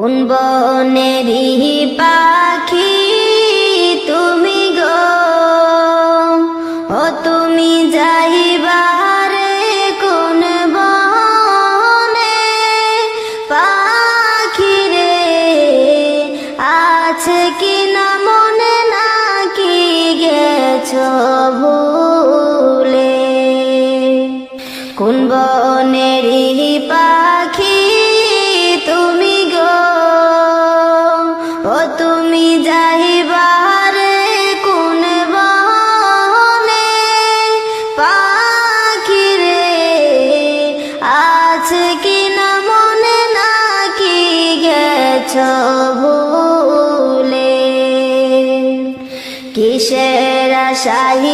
কোন বনেরই পাখি তুমি গো, ও তুমি যাইবারে কোন বনে? পাখি রে আছে কি না মনে, নাকি গেছো ভুলে? কোন বনেরই পাখি তুমি গো, ও তুমি যাইবারে কোন বনে? পাখি রে আছে কি না মনে, নাকি গেছো ভুলে? কিসের আশায়